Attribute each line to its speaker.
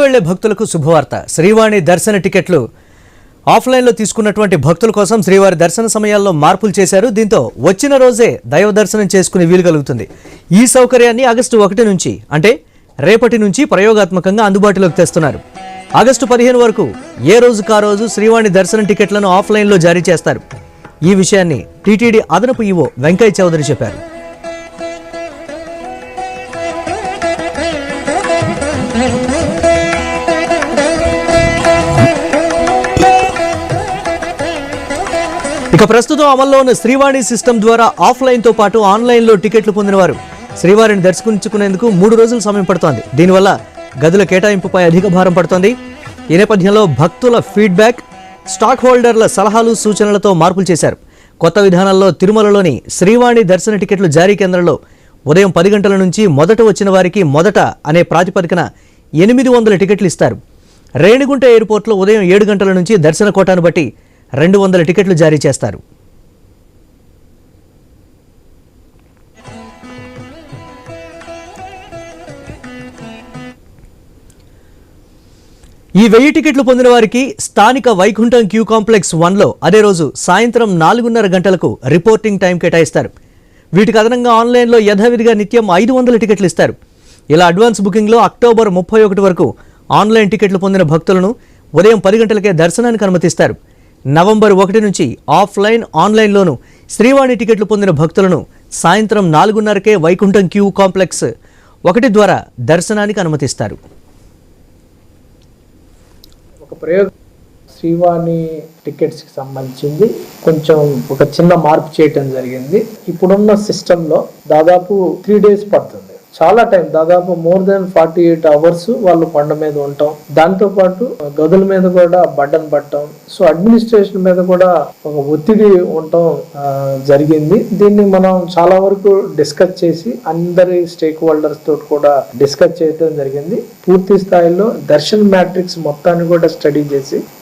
Speaker 1: వెళ్లే భక్తులకు శుభవార్త. శ్రీవాణి దర్శన టికెట్లు ఆఫ్లైన్లో తీసుకున్నటువంటి భక్తుల కోసం శ్రీవారి దర్శన సమయాల్లో మార్పులు చేశారు. దీంతో వచ్చిన రోజే దైవ దర్శనం చేసుకునే వీలు కలుగుతుంది. ఈ సౌకర్యాన్ని ఆగస్టు 1 నుంచి అంటే రేపటి నుంచి ప్రయోగాత్మకంగా అందుబాటులోకి తెస్తున్నారు. ఆగస్టు 15 వరకు ఏ రోజుకా రోజు శ్రీవాణి దర్శనం టికెట్లను ఆఫ్లైన్లో జారీ చేస్తారు. ఈ విషయాన్ని టీటీడీ అదనపు ఈవో వెంకయ్య చౌదరి చెప్పారు. ఇక ప్రస్తుతం అమల్లో ఉన్న శ్రీవాణి సిస్టమ్ ద్వారా ఆఫ్లైన్తో పాటు ఆన్లైన్లో టికెట్లు పొందిన వారు శ్రీవారిని దర్శించుకునేందుకు 3 రోజులు సమయం పడుతోంది. దీనివల్ల గదుల కేటాయింపుపై అధిక భారం పడుతోంది. ఈ నేపథ్యంలో భక్తుల ఫీడ్బ్యాక్, స్టాక్ హోల్డర్ల సలహాలు, సూచనలతో మార్పులు చేశారు. కొత్త విధానంలో తిరుమలలోని శ్రీవాణి దర్శన టికెట్లు జారీ కేంద్రంలో ఉదయం 10 గంటల నుంచి మొదట వచ్చిన వారికి మొదట అనే ప్రాతిపదికన 800 టికెట్లు ఇస్తారు. రేణిగుంట ఎయిర్పోర్ట్లో ఉదయం 7 గంటల నుంచి దర్శన కోటాను బట్టి 200 టికెట్లు జారీ చేస్తారు. ఈ 1000 టికెట్లు పొందిన వారికి స్థానిక వైకుంఠం క్యూ కాంప్లెక్స్ 1లో అదే రోజు సాయంత్రం 4:30 గంటలకు రిపోర్టింగ్ టైం కేటాయిస్తారు. వీటికి అదనంగా ఆన్లైన్లో యథావిధిగా నిత్యం 500 టికెట్లు ఇస్తారు. ఇలా అడ్వాన్స్ బుకింగ్లో అక్టోబర్ 31 వరకు ఆన్లైన్ టికెట్లు పొందిన భక్తులను ఉదయం 10 గంటలకే దర్శనానికి అనుమతిస్తారు. నవంబర్ 1 నుంచి ఆఫ్లైన్, ఆన్లైన్లోనూ శ్రీవాణి టికెట్లు పొందిన భక్తులను సాయంత్రం 4:30కే వైకుంఠం క్యూ కాంప్లెక్స్ 1 ద్వారా దర్శనానికి అనుమతిస్తారు.
Speaker 2: ఒక ప్రయోగం శ్రీవాణి టికెట్స్కి సంబంధించింది కొంచెం ఒక చిన్న మార్పు చేయటం జరిగింది. ఇప్పుడున్న సిస్టంలో దాదాపు 3 days పడుతుంది. చాలా టైం, దాదాపు మోర్ దెన్ 48 hours వాళ్ళు కొండ మీద ఉంటాం. దాంతో పాటు గదుల మీద కూడా బటన్ పట్టడం, సో అడ్మినిస్ట్రేషన్ మీద కూడా ఒక ఒత్తిడి ఉండటం జరిగింది. దీన్ని మనం చాలా వరకు డిస్కస్ చేసి అందరి స్టేక్ హోల్డర్స్ తోటి కూడా డిస్కస్ చేయడం జరిగింది. పూర్తి స్థాయిలో దర్శన్ మ్యాట్రిక్స్ మొత్తాన్ని కూడా స్టడీ చేసి